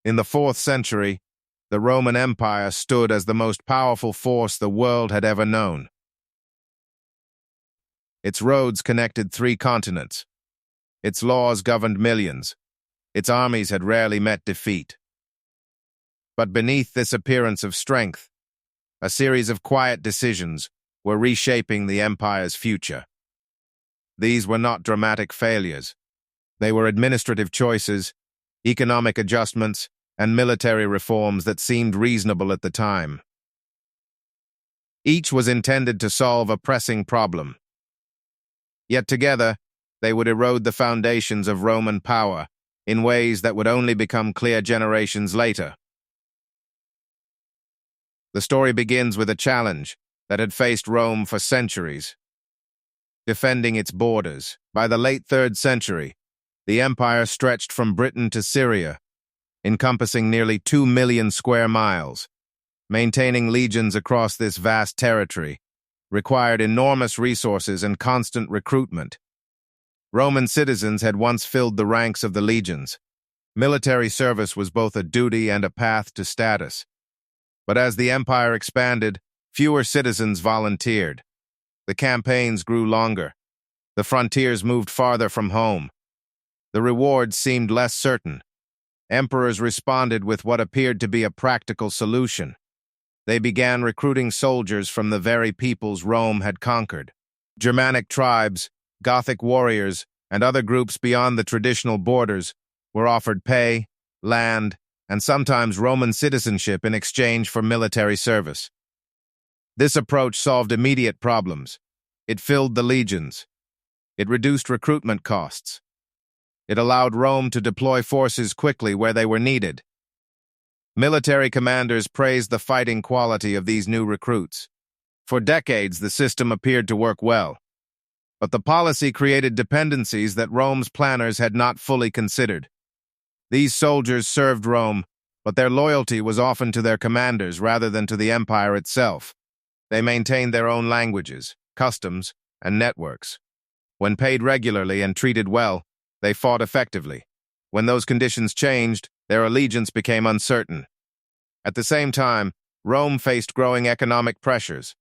In the 4th century, the Roman Empire stood as the most powerful force the world had ever known. Its roads connected 3 continents. Its laws governed millions. Its armies had rarely met defeat. But beneath this appearance of strength, a series of quiet decisions were reshaping the empire's future. These were not dramatic failures. They were administrative choices, economic adjustments, and military reforms that seemed reasonable at the time. Each was intended to solve a pressing problem. Yet together, they would erode the foundations of Roman power in ways that would only become clear generations later. The story begins with a challenge that had faced Rome for centuries: defending its borders. By the late 3rd century, the empire stretched from Britain to Syria, encompassing nearly 2 million square miles. Maintaining legions across this vast territory required enormous resources and constant recruitment. Roman citizens had once filled the ranks of the legions. Military service was both a duty and a path to status. But as the empire expanded, fewer citizens volunteered. The campaigns grew longer. The frontiers moved farther from home. The rewards seemed less certain. Emperors responded with what appeared to be a practical solution. They began recruiting soldiers from the very peoples Rome had conquered. Germanic tribes, Gothic warriors, and other groups beyond the traditional borders were offered pay, land, and sometimes Roman citizenship in exchange for military service. This approach solved immediate problems. It filled the legions. It reduced recruitment costs. It allowed Rome to deploy forces quickly where they were needed. Military commanders praised the fighting quality of these new recruits. For decades, the system appeared to work well. But the policy created dependencies that Rome's planners had not fully considered. These soldiers served Rome, but their loyalty was often to their commanders rather than to the empire itself. They maintained their own languages, customs, and networks. When paid regularly and treated well, they fought effectively. When those conditions changed, their allegiance became uncertain. At the same time, Rome faced growing economic pressures.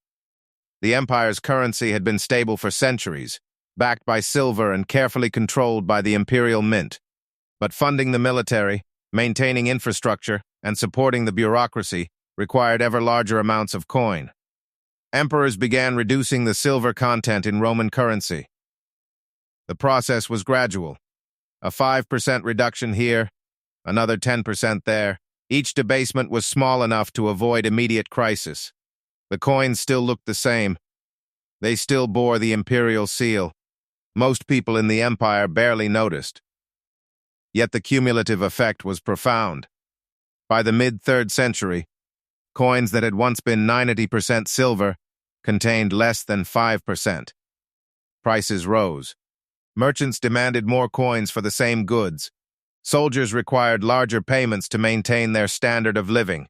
The empire's currency had been stable for centuries, backed by silver and carefully controlled by the imperial mint. But funding the military, maintaining infrastructure, and supporting the bureaucracy required ever larger amounts of coin. Emperors began reducing the silver content in Roman currency. The process was gradual. A 5% reduction here, another 10% there. Each debasement was small enough to avoid immediate crisis. The coins still looked the same. They still bore the imperial seal. Most people in the empire barely noticed. Yet the cumulative effect was profound. By the mid-3rd century, coins that had once been 90% silver contained less than 5%. Prices rose. Merchants demanded more coins for the same goods. Soldiers required larger payments to maintain their standard of living.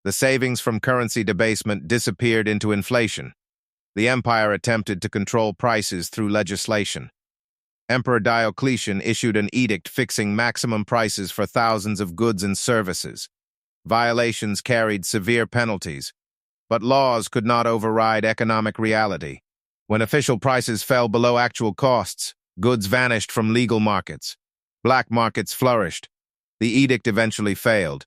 The savings from currency debasement disappeared into inflation. The empire attempted to control prices through legislation. Emperor Diocletian issued an edict fixing maximum prices for thousands of goods and services. Violations carried severe penalties, but laws could not override economic reality. When official prices fell below actual costs, goods vanished from legal markets. Black markets flourished. The edict eventually failed.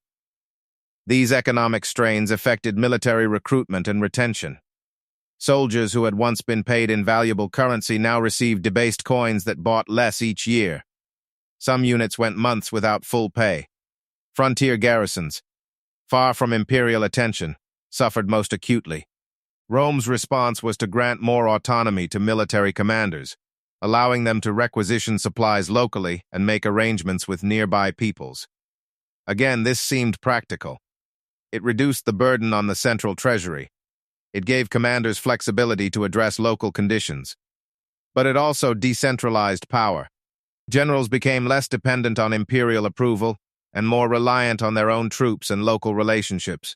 These economic strains affected military recruitment and retention. Soldiers who had once been paid in valuable currency now received debased coins that bought less each year. Some units went months without full pay. Frontier garrisons, far from imperial attention, suffered most acutely. Rome's response was to grant more autonomy to military commanders, allowing them to requisition supplies locally and make arrangements with nearby peoples. Again, this seemed practical. It reduced the burden on the central treasury. It gave commanders flexibility to address local conditions. But it also decentralized power. Generals became less dependent on imperial approval and more reliant on their own troops and local relationships.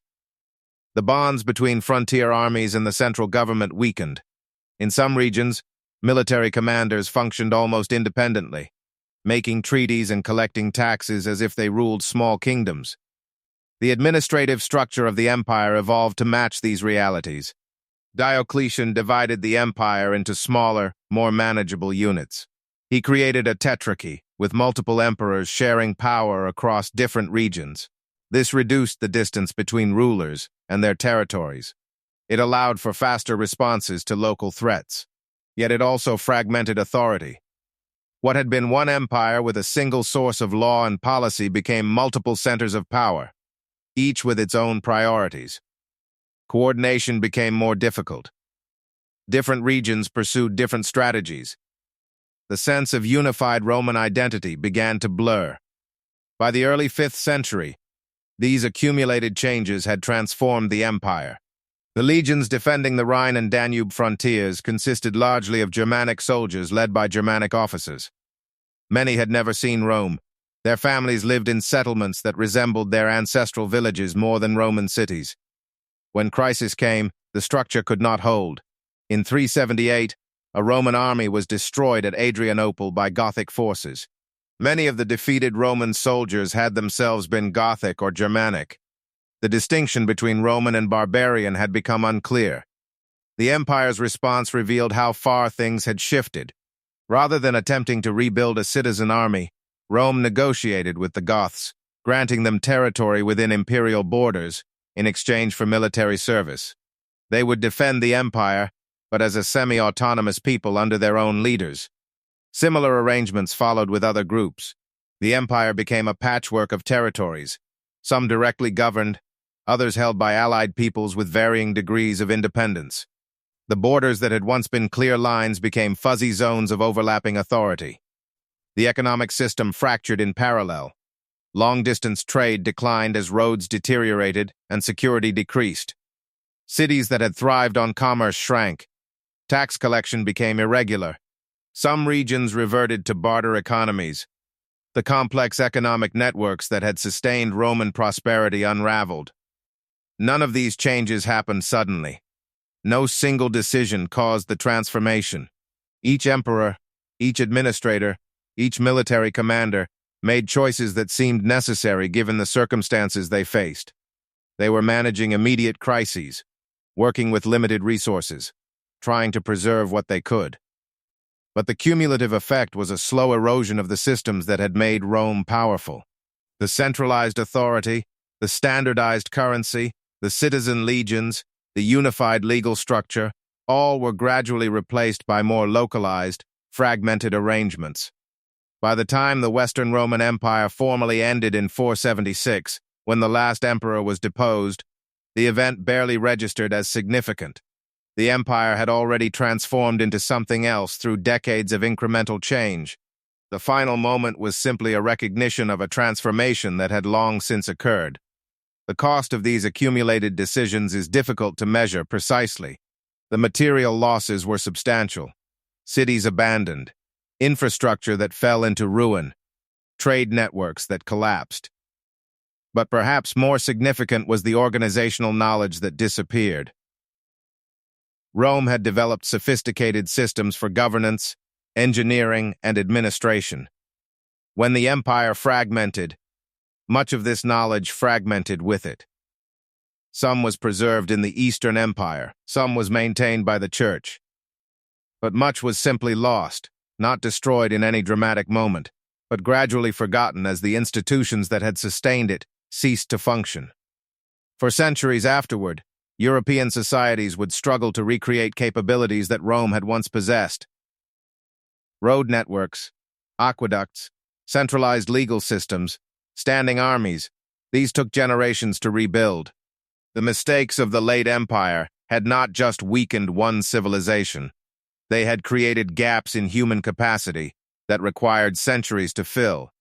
The bonds between frontier armies and the central government weakened. In some regions, military commanders functioned almost independently. making treaties and collecting taxes as if they ruled small kingdoms. The administrative structure of the empire evolved to match these realities. Diocletian divided the empire into smaller, more manageable units. He created a tetrarchy, with multiple emperors sharing power across different regions. This reduced the distance between rulers and their territories. It allowed for faster responses to local threats. Yet it also fragmented authority. What had been one empire with a single source of law and policy became multiple centers of power, each with its own priorities. Coordination became more difficult. Different regions pursued different strategies. The sense of unified Roman identity began to blur. By the early 5th century, these accumulated changes had transformed the empire. The legions defending the Rhine and Danube frontiers consisted largely of Germanic soldiers led by Germanic officers. Many had never seen Rome. Their families lived in settlements that resembled their ancestral villages more than Roman cities. When crisis came, the structure could not hold. In 378, a Roman army was destroyed at Adrianople by Gothic forces. Many of the defeated Roman soldiers had themselves been Gothic or Germanic. The distinction between Roman and barbarian had become unclear. The empire's response revealed how far things had shifted. Rather than attempting to rebuild a citizen army, Rome negotiated with the Goths, granting them territory within imperial borders in exchange for military service. They would defend the empire, but as a semi-autonomous people under their own leaders. Similar arrangements followed with other groups. The empire became a patchwork of territories, some directly governed, others held by allied peoples with varying degrees of independence. The borders that had once been clear lines became fuzzy zones of overlapping authority. The economic system fractured in parallel. Long-distance trade declined as roads deteriorated and security decreased. Cities that had thrived on commerce shrank. Tax collection became irregular. Some regions reverted to barter economies. The complex economic networks that had sustained Roman prosperity unraveled. None of these changes happened suddenly. No single decision caused the transformation. Each emperor, each administrator, each military commander made choices that seemed necessary given the circumstances they faced. They were managing immediate crises, working with limited resources, trying to preserve what they could. But the cumulative effect was a slow erosion of the systems that had made Rome powerful. The centralized authority, the standardized currency, the citizen legions, the unified legal structure, all were gradually replaced by more localized, fragmented arrangements. By the time the Western Roman Empire formally ended in 476, when the last emperor was deposed, the event barely registered as significant. The empire had already transformed into something else through decades of incremental change. The final moment was simply a recognition of a transformation that had long since occurred. The cost of these accumulated decisions is difficult to measure precisely. The material losses were substantial. Cities abandoned, infrastructure that fell into ruin, trade networks that collapsed. But perhaps more significant was the organizational knowledge that disappeared. Rome had developed sophisticated systems for governance, engineering, and administration. When the empire fragmented, much of this knowledge fragmented with it. Some was preserved in the Eastern Empire, some was maintained by the Church. But much was simply lost, not destroyed in any dramatic moment, but gradually forgotten as the institutions that had sustained it ceased to function. For centuries afterward, European societies would struggle to recreate capabilities that Rome had once possessed. Road networks, aqueducts, centralized legal systems, standing armies, these took generations to rebuild. The mistakes of the late empire had not just weakened one civilization. They had created gaps in human capacity that required centuries to fill.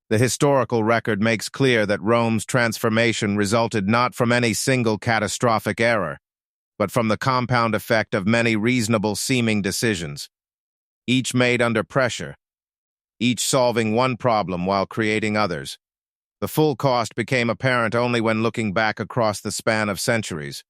The historical record makes clear that Rome's transformation resulted not from any single catastrophic error, but from the compound effect of many reasonable-seeming decisions, each made under pressure, each solving one problem while creating others. The full cost became apparent only when looking back across the span of centuries.